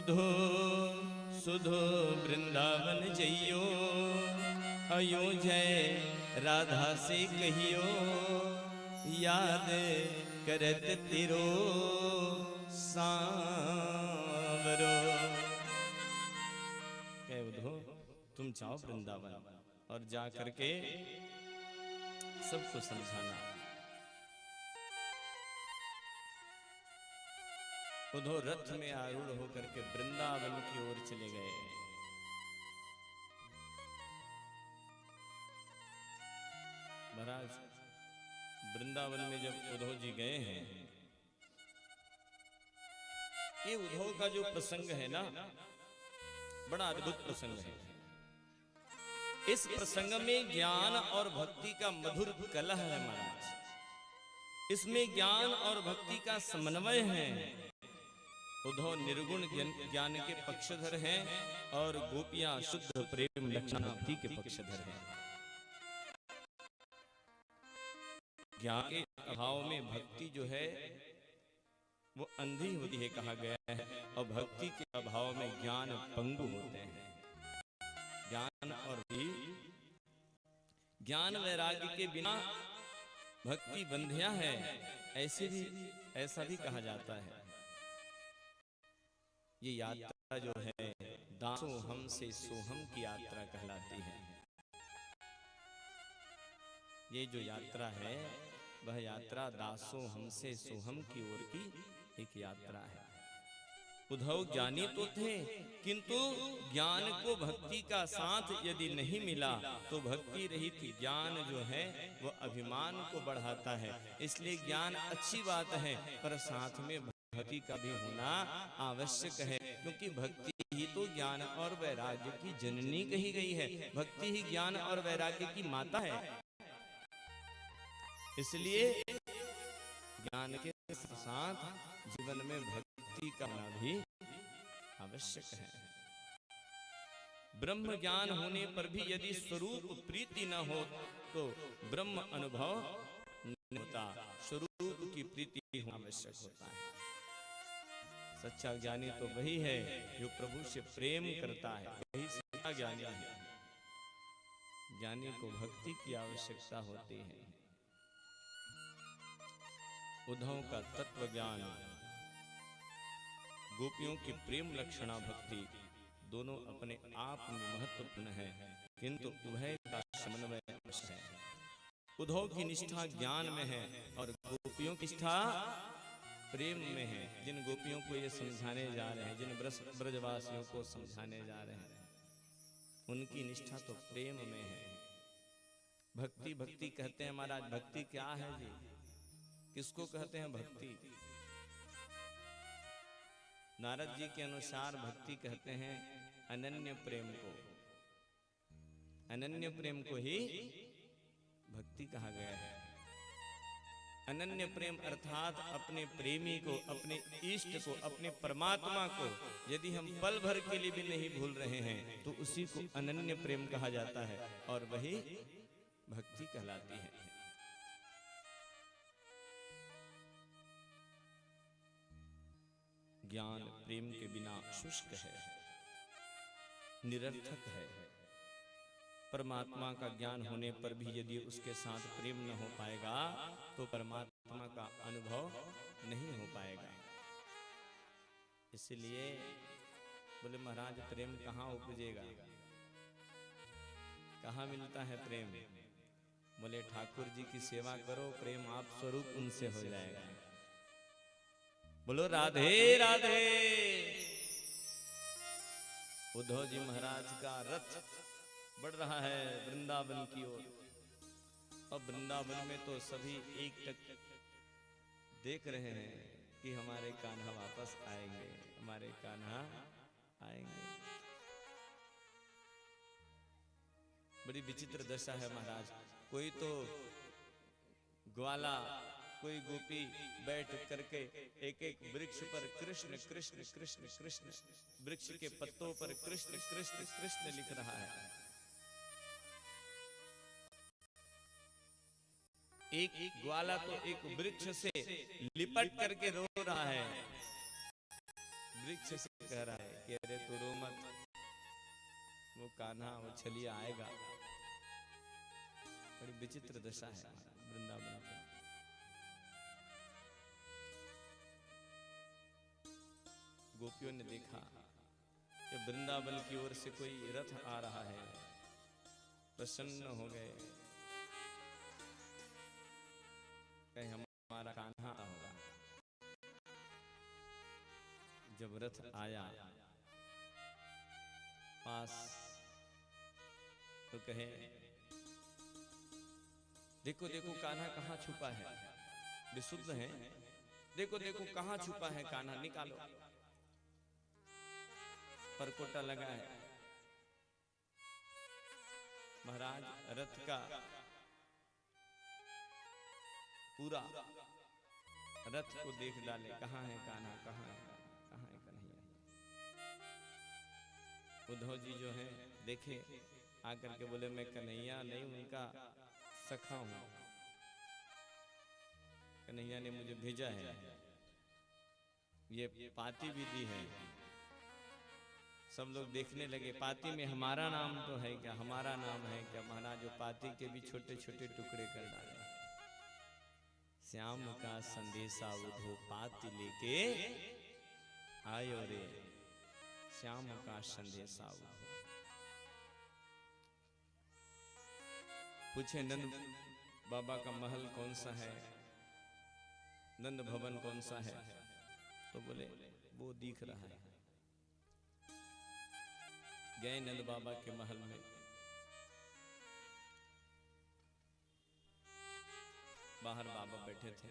उधो सुधो वृंदावन जइयो, अयो जय राधा से कहियो, याद करत तिरो सांवरो। कहे उधो तुम जाओ वृंदावन और जा करके सबको समझाना। उधो रथ में आरूढ़ होकर के वृंदावन की ओर चले गए। महाराज वृंदावन में जब उद्धव जी गए हैं, ये उद्धव का जो प्रसंग है ना, बड़ा अद्भुत प्रसंग है। इस प्रसंग में ज्ञान और भक्ति का मधुर कलह है महाराज। इसमें ज्ञान और भक्ति का समन्वय है। उद्धव निर्गुण ज्ञान के पक्षधर हैं और गोपियां शुद्ध प्रेम लक्षण भक्ति के पक्षधर हैं। ज्ञान के अभाव में भक्ति जो है वो अंधी होती है कहा गया है, और भक्ति के अभाव में ज्ञान पंगु होते हैं। ज्ञान वैराग्य के बिना भक्ति बंधिया है, ऐसा भी कहा जाता है। ये यात्रा जो है दासो हम से सोहम की यात्रा कहलाती है। ये जो यात्रा है वह यात्रा दासो हम से सोहम की ओर की एक यात्रा है। उद्धव ज्ञानी तो थे, किंतु ज्ञान को भक्ति का साथ यदि नहीं मिला तो भक्ति रहित ज्ञान जो है वह अभिमान को बढ़ाता है। इसलिए ज्ञान अच्छी बात है, पर साथ में भक्ति का भी होना आवश्यक है, क्योंकि भक्ति ही तो ज्ञान और वैराग्य की जननी कही गई है। भक्ति ही ज्ञान और वैराग्य की माता है। इसलिए ज्ञान के साथ जीवन में भक्ति करना भी आवश्यक है। ब्रह्म ज्ञान होने पर भी यदि स्वरूप प्रीति न हो तो ब्रह्म अनुभव नहीं होता। स्वरूप की प्रीति होना आवश्यक होता है। सच्चा ज्ञानी तो वही है जो प्रभु से प्रेम करता है, वही सच्चा ज्ञानी है। ज्ञानी को भक्ति की आवश्यकता होती है। उद्धव का तत्व ज्ञान, गोपियों की प्रेम लक्षणा भक्ति दोनों अपने आप में महत्वपूर्ण है, किंतु उभय का समन्वय आवश्यक है। उद्धव की निष्ठा ज्ञान में है और गोपियों की निष्ठा प्रेम में है। जिन गोपियों को ये समझाने जा रहे हैं, जिन ब्रजवासियों को समझाने जा रहे हैं, उनकी निष्ठा तो प्रेम में है। भक्ति भक्ति कहते हैं महाराज। भक्ति क्या है जी? किसको कहते हैं भक्ति? नारद जी के अनुसार भक्ति कहते हैं अनन्य प्रेम को। अनन्य प्रेम को ही भक्ति कहा गया है। अनन्य प्रेम अर्थात अपने प्रेमी को, अपने इष्ट को, अपने परमात्मा को यदि हम पल भर के लिए भी नहीं भूल रहे हैं तो उसी को अनन्य प्रेम कहा जाता है और वही भक्ति कहलाती है। ज्ञान प्रेम के बिना शुष्क है, निरर्थक है। परमात्मा का ज्ञान होने पर भी यदि उसके साथ प्रेम न हो पाएगा तो परमात्मा का अनुभव नहीं हो पाएगा। इसलिए बोले महाराज प्रेम कहाँ उपजेगा, कहाँ मिलता है प्रेम? बोले ठाकुर जी की सेवा करो, प्रेम आप स्वरूप उनसे हो जाएगा। बोलो राधे राधे। उद्धव जी महाराज का रथ बढ़ रहा है वृंदावन की ओर, और वृंदावन में तो सभी एक टक देख रहे हैं कि हमारे कान्हा वापस आएंगे, हमारे कान्हा आएंगे। बड़ी विचित्र दशा है महाराज। कोई तो ग्वाला, कोई गोपी बैठ करके एक एक वृक्ष पर कृष्ण कृष्ण कृष्ण कृष्ण, वृक्ष के पत्तों पर कृष्ण कृष्ण कृष्ण लिख रहा है। एक ग्वाला तो एक वृक्ष से लिपट करके रो रहा है, वृक्ष से कह रहा है कि अरे तू रो मत, वो कान्हा वो छलिया आएगा। बड़ी विचित्र दशा है वृंदावन की। गोपियों ने देखा कि वृंदावन की ओर से कोई रथ आ रहा है, प्रसन्न हो गए, कहीं हमारा कान्हा होगा। जब रथ आया पास तो कहे देखो देखो कान्हा कहाँ छुपा है, विशुद्ध है, देखो देखो कहाँ छुपा है कान्हा, निकालो। परकोटा लगा है। महाराज रथ का पूरा रथ को देख डाले, कहाँ है कान्हा, कहाँ है कन्हैया। उद्धव जी जो है देखे, आकर के बोले मैं कन्हैया नहीं, उनका सखा हूं, कन्हैया ने मुझे भेजा है, ये पाती भी दी है। सब लोग देखने लगे, पाती में हमारा नाम तो है क्या, हमारा नाम है क्या। महाराज जो पाती के भी छोटे छोटे टुकड़े कर डाले। श्याम का संदेशा उधो पाती लेके आयो रे, श्याम का संदेशा उधो। पूछे नंद बाबा का महल कौन सा है, नंद भवन कौन सा है, तो बोले वो दिख रहा है। गए नंद बाबा के महल में, बाहर बाबा बैठे थे।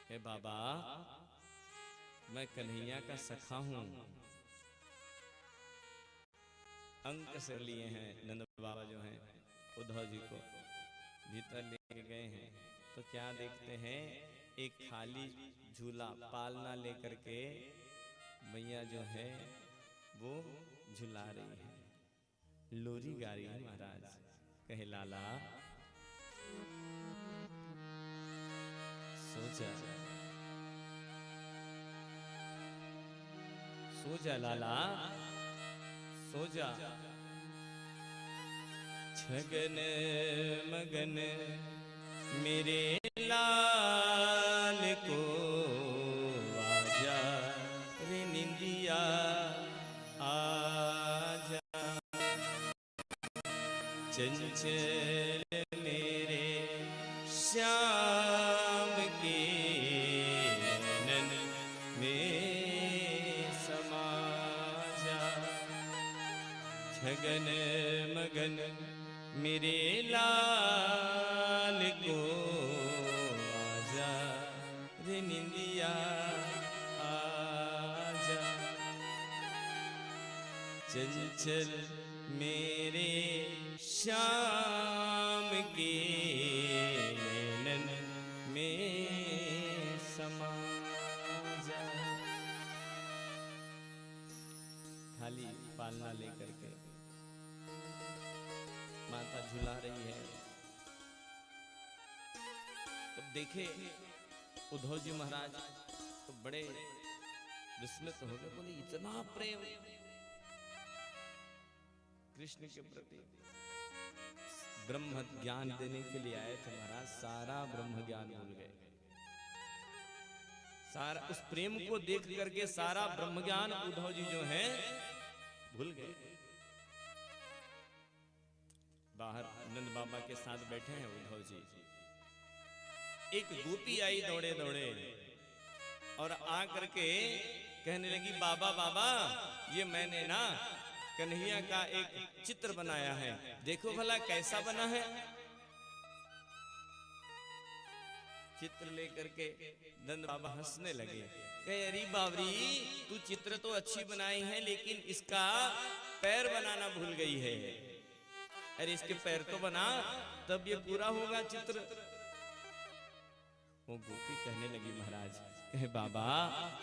हे बाबा, मैं कन्हैया का सखा हूं। अंक से लिए हैं नंद बाबा जो हैं, उद्धव जी को भीतर लेके गए हैं। तो क्या देखते हैं, एक खाली झूला पालना लेकर के मैया जो है वो झुला रही है, लोरी गा रही है। महाराज कहे लाला सोचा, सो जा लाला सो जा। छगन मगन मेरे लाल को आजा रे निंदिया आजा, चंचल मेरे श्याम के नैन में समा जा। छगन मगन मेरे लाल को आजा रे निंदिया आजा, चंचल मेरे श्याम के नैनन में समा जा। खाली पालना लेकर के माता झुला रही है। तब देखे उद्धव जी महाराज तो बड़े विस्मित हो गए, बोले इतना प्रेम कृष्ण के प्रति। ब्रह्म ज्ञान देने के लिए आए थे महाराज, सारा ब्रह्म ज्ञान भूल गए। सारा उस प्रेम को देख करके सारा ब्रह्म ज्ञान उद्धव जी जो हैं भूल गए। बाहर नंद बाबा के साथ बैठे हैं उद्धव जी। एक गोपी आई दौड़े दौड़े और आ करके कहने लगी, बाबा बाबा ये मैंने ना कन्हैया का एक चित्र बनाया है, देखो भला कैसा बना है। चित्र लेकर के नंद बाबा हंसने लगे, कहे अरे बावरी तू चित्र तो अच्छी बनाई है लेकिन इसका पैर बनाना भूल गई है। अरे इसके पैर तो बना तब ये पूरा होगा चित्र। वो गोपी कहने लगी महाराज, कहे बाबा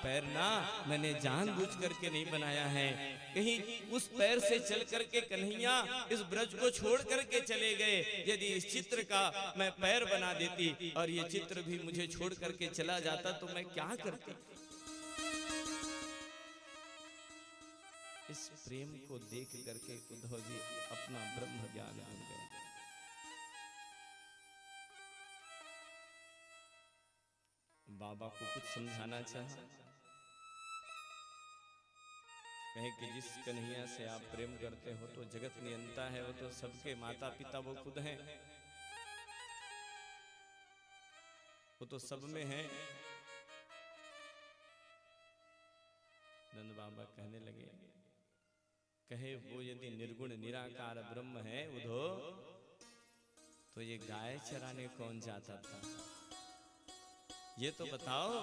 पैर ना मैंने जानबूझ करके नहीं बनाया है, कहीं उस पैर से चल करके कन्हैया इस ब्रज को छोड़ करके चले गए। यदि इस चित्र का मैं पैर बना देती और ये चित्र भी मुझे छोड़ करके चला जाता तो मैं क्या करती। इस प्रेम को देख करके उद्धव जी अपना ब्रह्म ज्ञान बन गए। बाबा को कुछ समझाना चाहा, कहे कि जिस कन्हैया से आप प्रेम करते हो तो जगत नियंता है, वो तो सबके माता पिता वो खुद हैं, वो तो सब में है। नंद बाबा कहने लगे, कहे वो यदि निर्गुण निराकार ब्रह्म है उधो, तो ये गाय चराने कौन जाता था? ये तो बताओ,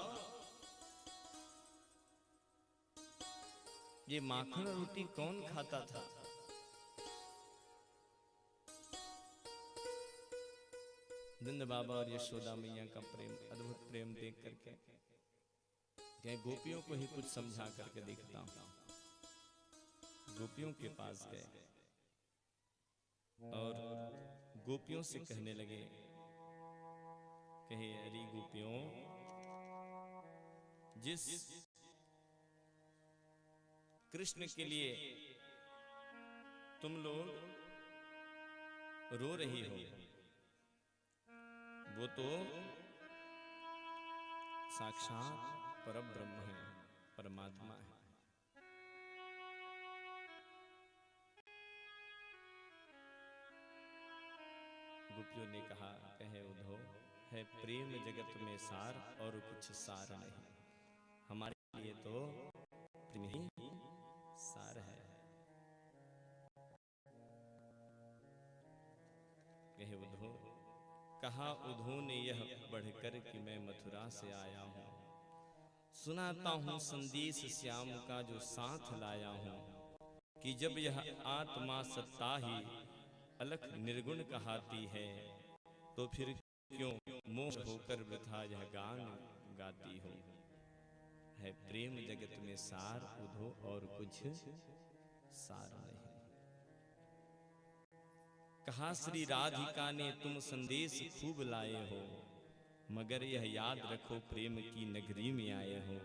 ये माखन रोटी कौन खाता था? नंद बाबा और यशोदा मैया का प्रेम, अद्भुत प्रेम देख करके कहे गोपियों को ही कुछ समझा करके देखता हूं। गोपियों के पास गए और गोपियों से कहने लगे, कहे अरे गोपियों, जिस कृष्ण के लिए तुम लोग रो रही हो, वो तो साक्षात परब्रह्म है, परमात्मा है। गोपियों ने कहा, कहे उद्धव, है प्रेम जगत में सार और कुछ सार नहीं, हमारे लिए तो प्रेम ही सार है। कहे उद्धव, कहा उद्धव ने यह बढ़कर कि मैं मथुरा से आया हूं, सुनाता हूं संदेश श्याम का जो साथ लाया हूं, कि जब यह आत्मा सत्ता ही अलख निर्गुण कहाती है, तो फिर क्यों मोह होकर वृथा यह गान गाती हो। है प्रेम जगत में सार उधो और कुछ सार नहीं। कहा श्री राधिका ने तुम संदेश खूब लाए हो, मगर यह याद रखो प्रेम की नगरी में आए हो।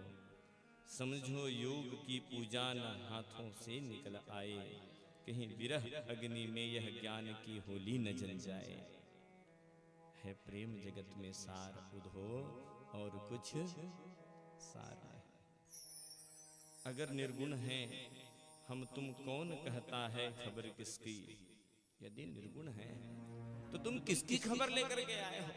समझो योग की पूजा न हाथों से निकल आए, कहीं विरह अग्नि में यह ज्ञान की होली न जल जाए। है प्रेम जगत में सार उधो और कुछ सार नहीं। अगर निर्गुण है हम तुम कौन कहता है खबर किसकी, यदि निर्गुण है तो तुम किसकी खबर लेकर के आए हो।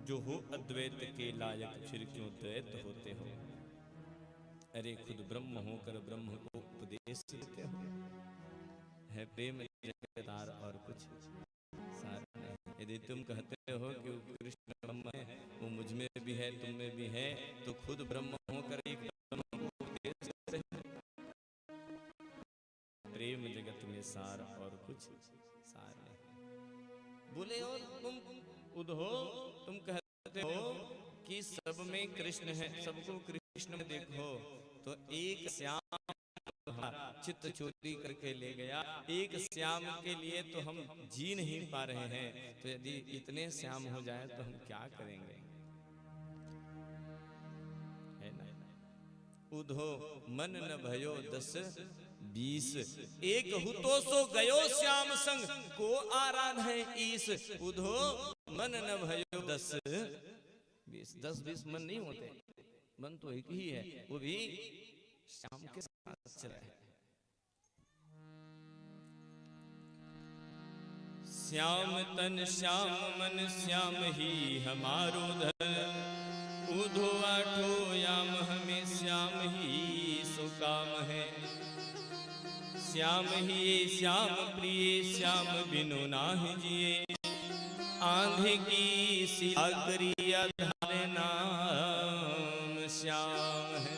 जो हो अद्वैत के लायक फिर क्यों द्वैत होते हो। अरे खुद ब्रह्म होकर ब्रह्म को उपदेश देते हो। है प्रेम जगतार और कुछ सार नहीं। यदि तुम कहते हो कि कृष्ण ब्रह्म है, वो मुझ में भी है तुम में भी है, तो खुद ब्रह्म होकर एक ब्रह्म को उपदेश देते हो। प्रेम जगत में सार और कुछ सार नहीं। बोले और तुम उद्धव तुम कहते हो कि सब में कृष्ण है, सबको कृष्ण में देखो, तो एक श्याम चित्त चोरी करके ले गया, एक श्याम के लिए तो हम जी नहीं पा रहे हैं, तो यदि इतने श्याम हो जाए तो हम क्या करेंगे। है ना। उधो मन न भयो 10-20, एक हुतो सो गयो श्याम संग, को आराध है ईस। उधो मन न भयो 10-20, 10-20 मन नहीं होते, मन तो एक ही है, वो भी श्याम के साथ चला है। श्याम तन श्याम मन श्याम ही हमारो धन, उधो आठो याम हमें श्याम ही सुकाम है। श्याम ही श्याम प्रिय श्याम बिनु नाहि जिए, आंधे की सिला करी आधार नाम श्याम है।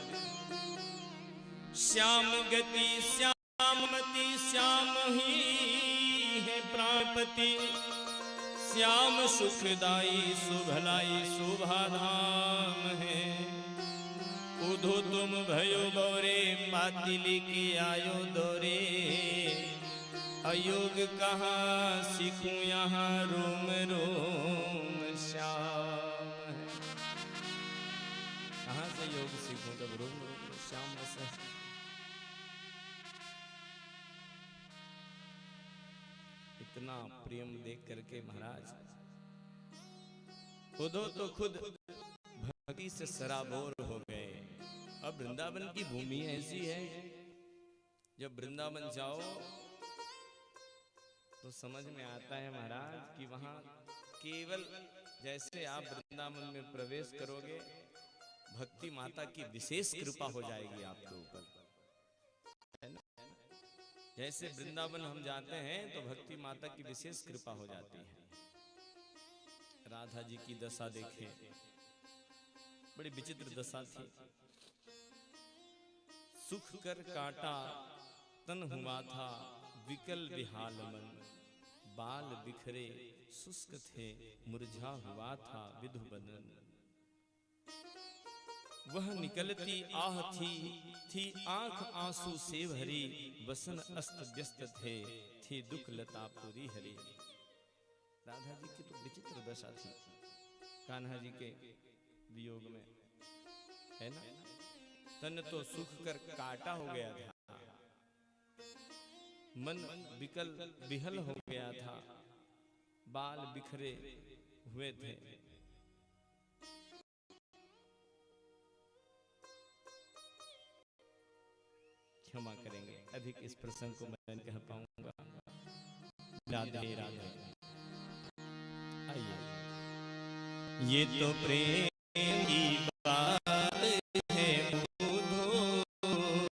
श्याम गति श्याम मति श्याम ही है प्राणपति, श्याम सुखदाई सुभलाई शोभाधाम है। उधो तुम भयो बौरे पातिली की आयो दौरे, अयोग कहाँ सीखूं यहाँ रोम रोम श्याम है। कहाँ से योग सीखूं जब रोज रोज श्याम बसे। इतना प्रेम देख करके महाराज उद्धव तो खुद भक्ति से सराबोर हो गए। अब वृंदावन की भूमि ऐसी है, जब वृंदावन जाओ तो समझ में आता है महाराज कि वहां केवल जैसे आप वृंदावन में प्रवेश करोगे भक्ति माता की विशेष कृपा हो जाएगी आपके ऊपर, है ना। जैसे वृंदावन हम जाते हैं तो भक्ति माता की विशेष कृपा हो जाती है। राधा जी की दशा देखें, बड़ी विचित्र दशा थी। सुख कर काटा तन हुआ था विकल विहाल मन, बाल बिखरे शुष्क थे मुरझा हुआ था विधु बदन। वह निकलती आह थी आंख आंसू से भरी, वसन अस्त व्यस्त थे थी दुख लता पूरी हरी। राधा जी की तो विचित्र दशा थी कान्हा जी के वियोग में, है ना। तन तो सुख कर काटा हो गया था, मन विकल विहल हो गया था, बाल बिखरे हुए थे। क्षमा करेंगे, अधिक इस प्रसंग को मैं नहीं कह पाऊंगा। राधे राधे। आइए, ये तो प्रेम